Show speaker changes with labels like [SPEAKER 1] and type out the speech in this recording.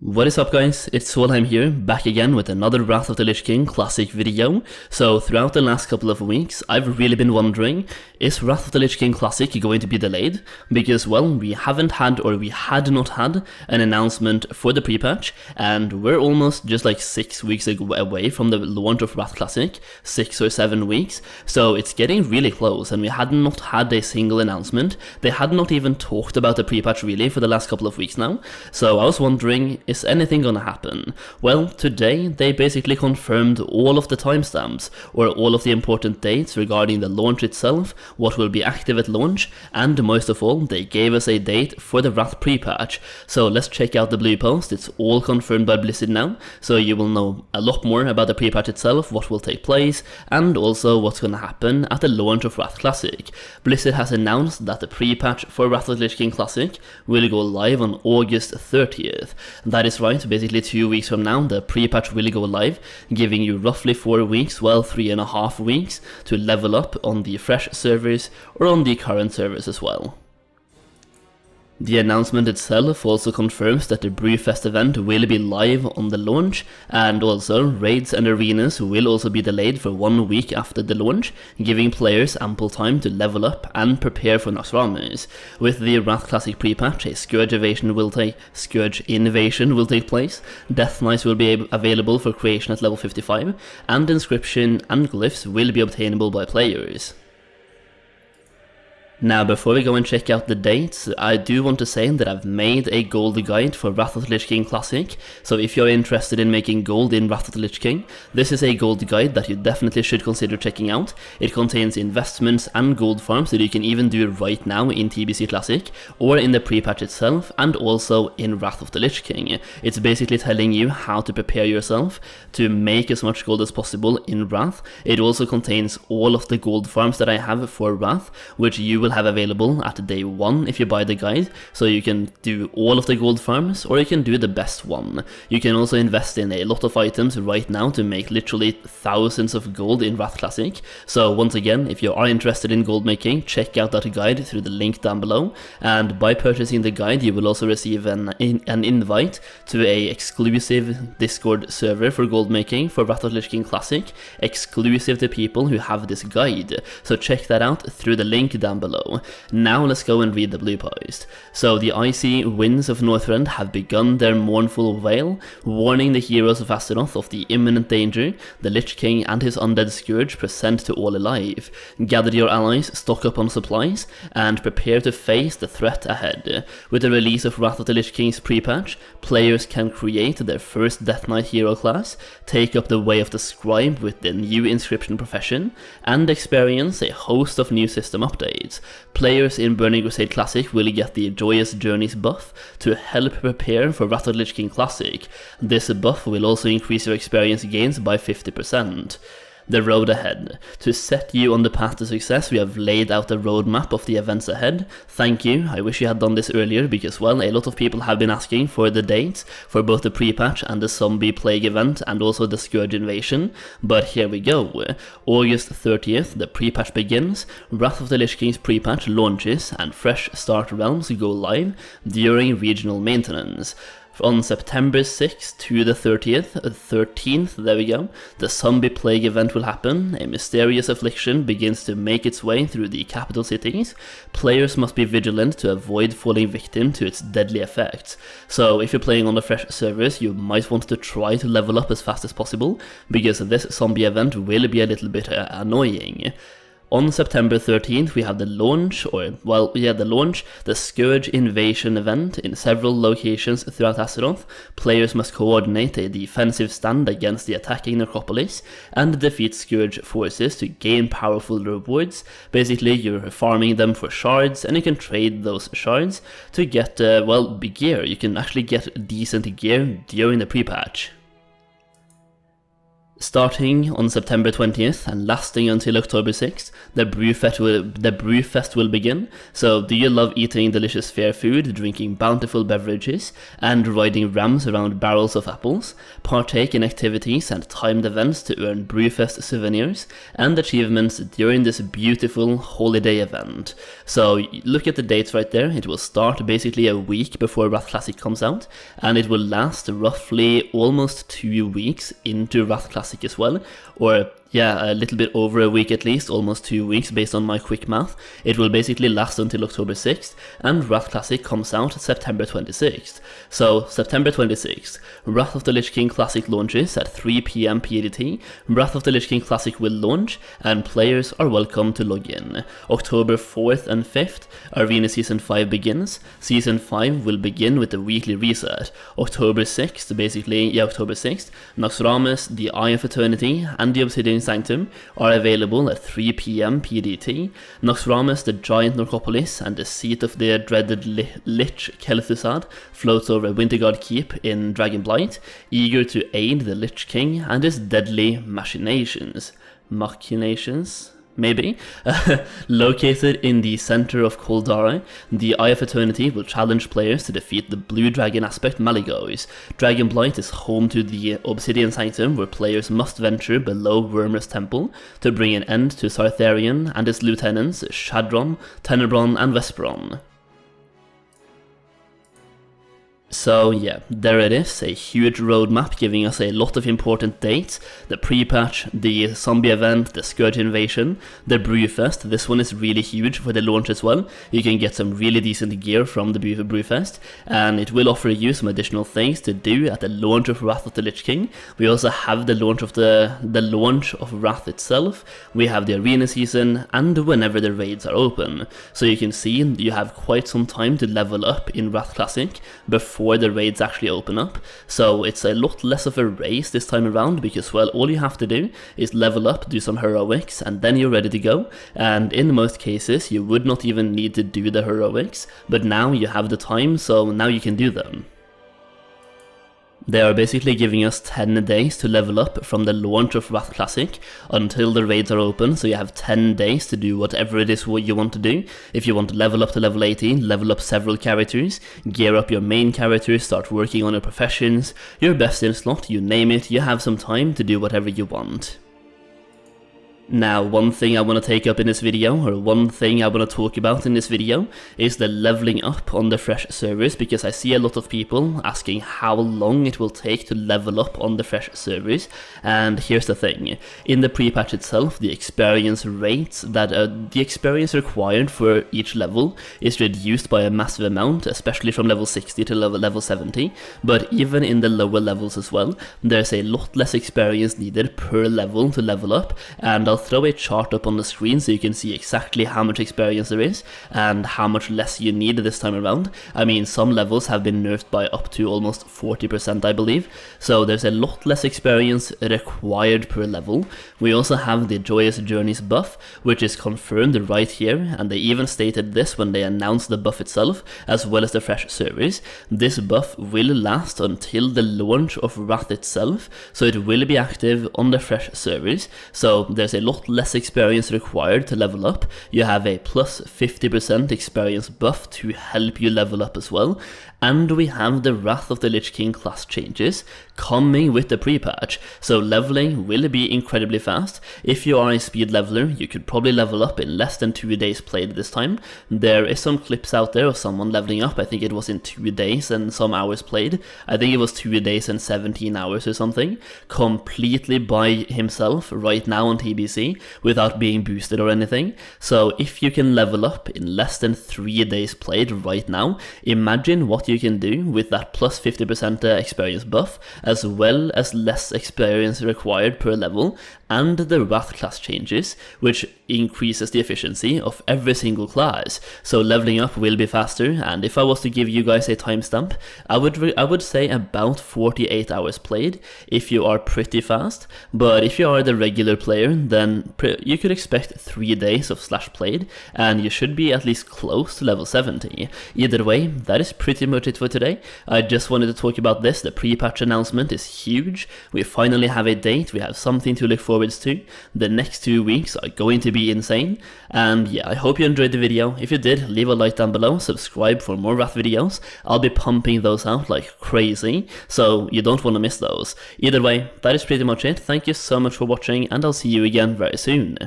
[SPEAKER 1] What is up guys, it's Wotlk here, back again with another Wrath of the Lich King Classic video. So throughout the last couple of weeks, I've really been wondering, is Wrath of the Lich King Classic going to be delayed? Because well, we had not had an announcement for the pre-patch, and we're almost just like 6 weeks away from the launch of Wrath Classic, 6 or 7 weeks, so it's getting really close, and we had not had a single announcement. They had not even talked about the pre-patch really for the last couple of weeks now, so I was wondering, is anything gonna happen? Well, today they basically confirmed all of the timestamps, or all of the important dates regarding the launch itself, what will be active at launch, and most of all, they gave us a date for the Wrath pre-patch. So let's check out the blue post. It's all confirmed by Blizzard now, so you will know a lot more about the pre-patch itself, what will take place, and also what's gonna happen at the launch of Wrath Classic. Blizzard has announced that the pre-patch for Wrath of the Lich King Classic will go live on August 30th. That is right, basically 2 weeks from now the pre-patch will go live, giving you roughly 4 weeks, well 3.5 weeks, to level up on the fresh servers or on the current servers as well. The announcement itself also confirms that the Brewfest event will be live on the launch, and also raids and arenas will also be delayed for 1 week after the launch, giving players ample time to level up and prepare for Noxramas. With the Wrath Classic pre-patch, a Scourge Invasion will take place, Death Knights will be available for creation at level 55, and Inscription and Glyphs will be obtainable by players. Now, before we go and check out the dates, I do want to say that I've made a gold guide for Wrath of the Lich King Classic, so if you're interested in making gold in Wrath of the Lich King, this is a gold guide that you definitely should consider checking out. It contains investments and gold farms that you can even do right now in TBC Classic, or in the pre-patch itself, and also in Wrath of the Lich King. It's basically telling you how to prepare yourself to make as much gold as possible in Wrath. It also contains all of the gold farms that I have for Wrath, which you will have available at day 1 if you buy the guide, so you can do all of the gold farms, or you can do the best one. You can also invest in a lot of items right now to make literally thousands of gold in Wrath Classic. So once again, if you are interested in gold making, check out that guide through the link down below, and by purchasing the guide you will also receive an invite to a exclusive Discord server for gold making for Wrath of the Lich King Classic, exclusive to people who have this guide, so check that out through the link down below. Now let's go and read the blue post. So the icy winds of Northrend have begun their mournful wail, warning the heroes of Azeroth of the imminent danger the Lich King and his undead scourge present to all alive. Gather your allies, stock up on supplies, and prepare to face the threat ahead. With the release of Wrath of the Lich King's pre-patch, players can create their first Death Knight hero class, take up the way of the scribe with the new inscription profession, and experience a host of new system updates. Players in Burning Crusade Classic will get the Joyous Journeys buff to help prepare for Wrath of the Lich King Classic. This buff will also increase your experience gains by 50%. The road ahead. To set you on the path to success, we have laid out a roadmap of the events ahead. Thank you, I wish you had done this earlier because, well, a lot of people have been asking for the dates for both the pre-patch and the Zombie Plague event and also the Scourge Invasion, but here we go. August 30th, the pre-patch begins, Wrath of the Lich King's pre-patch launches, and Fresh Start Realms go live during regional maintenance. On September 6th to the 13th, there we go, the Zombie Plague event will happen. A mysterious affliction begins to make its way through the capital cities. Players must be vigilant to avoid falling victim to its deadly effects. So if you're playing on the fresh servers, you might want to try to level up as fast as possible, because this zombie event will be a little bit annoying. On September 13th we have the launch, the Scourge Invasion event in several locations throughout Azeroth. Players must coordinate a defensive stand against the attacking necropolis and defeat Scourge forces to gain powerful rewards. Basically you're farming them for shards, and you can trade those shards to get, gear. You can actually get decent gear during the pre-patch. Starting on September 20th and lasting until October 6th, the Brewfest will begin. So do you love eating delicious fair food, drinking bountiful beverages, and riding rams around barrels of apples? Partake in activities and timed events to earn Brewfest souvenirs and achievements during this beautiful holiday event. So look at the dates right there. It will start basically a week before Wrath Classic comes out, and it will last roughly almost 2 weeks into Wrath Classic as well, or yeah, a little bit over a week at least, almost 2 weeks based on my quick math. It will basically last until October 6th, and Wrath Classic comes out September 26th. So September 26th, Wrath of the Lich King Classic launches at 3 PM PDT. Wrath of the Lich King Classic will launch, and players are welcome to log in. October 4th and 5th, Arena Season 5 begins. Season 5 will begin with the weekly reset. October 6th, October 6th, Naxxramas, the Eye of Eternity, and the Obsidian Sanctum are available at 3 PM PDT. Naxxramas, the giant necropolis and the seat of the dreaded Lich Kel'Thuzad, floats over Winterguard Keep in Dragonblight, eager to aid the Lich King and his deadly machinations. Maybe. Located in the center of Koldara, the Eye of Eternity will challenge players to defeat the blue dragon aspect Malygos. Dragonblight is home to the Obsidian Sanctum, where players must venture below Wyrmrest Temple to bring an end to Sartharion and his lieutenants Shadron, Tenebron and Vesperon. So yeah, there it is, a huge roadmap giving us a lot of important dates: the pre-patch, the zombie event, the Scourge invasion, the Brewfest. This one is really huge for the launch as well. You can get some really decent gear from the Brewfest, and it will offer you some additional things to do at the launch of Wrath of the Lich King. We also have the launch of Wrath itself. We have the arena season, and whenever the raids are open. So you can see you have quite some time to level up in Wrath Classic before the raids actually open up. So it's a lot less of a race this time around, because well, all you have to do is level up, do some heroics, and then you're ready to go. And in most cases you would not even need to do the heroics, but now you have the time, so now you can do them. They are basically giving us 10 days to level up from the launch of Wrath Classic until the raids are open, so you have 10 days to do whatever it is you want to do. If you want to level up to level 18, level up several characters, gear up your main characters, start working on your professions, your best in slot, you name it, you have some time to do whatever you want. Now, one thing I want to take up in this video, or one thing I want to talk about in this video, is the leveling up on the fresh servers, because I see a lot of people asking how long it will take to level up on the fresh servers. And here's the thing: in the pre-patch itself, the experience rates the experience required for each level is reduced by a massive amount, especially from level 60 to level 70. But even in the lower levels as well, there's a lot less experience needed per level to level up, and I'll throw a chart up on the screen so you can see exactly how much experience there is and how much less you need this time around. I mean, some levels have been nerfed by up to almost 40%, I believe, so there's a lot less experience required per level. We also have the Joyous Journeys buff, which is confirmed right here, and they even stated this when they announced the buff itself, as well as the fresh servers. This buff will last until the launch of Wrath itself, so it will be active on the fresh servers. So there's a lot less experience required to level up. You have a plus 50% experience buff to help you level up as well. And we have the Wrath of the Lich King class changes coming with the pre-patch, so leveling will be incredibly fast. If you are a speed leveler, you could probably level up in less than 2 days played this time. There is some clips out there of someone leveling up, I think it was in 2 days and some hours played. I think it was 2 days and 17 hours or something, completely by himself right now on TBC, without being boosted or anything. So if you can level up in less than 3 days played right now, imagine what you can do with that plus 50% experience buff, as well as less experience required per level, and the Wrath class changes, which increases the efficiency of every single class. So leveling up will be faster, and if I was to give you guys a timestamp, I would say about 48 hours played if you are pretty fast. But if you are the regular player, then you could expect 3 days of slash played, and you should be at least close to level 70. Either way, that is pretty much it for today. I just wanted to talk about this. The pre-patch announcement is huge. We finally have a date, we have something to look forward to. The next 2 weeks are going to be insane. And yeah, I hope you enjoyed the video. If you did, leave a like down below, subscribe for more Wrath videos. I'll be pumping those out like crazy, so you don't want to miss those. Either way, that is pretty much it. Thank you so much for watching, and I'll see you again very soon.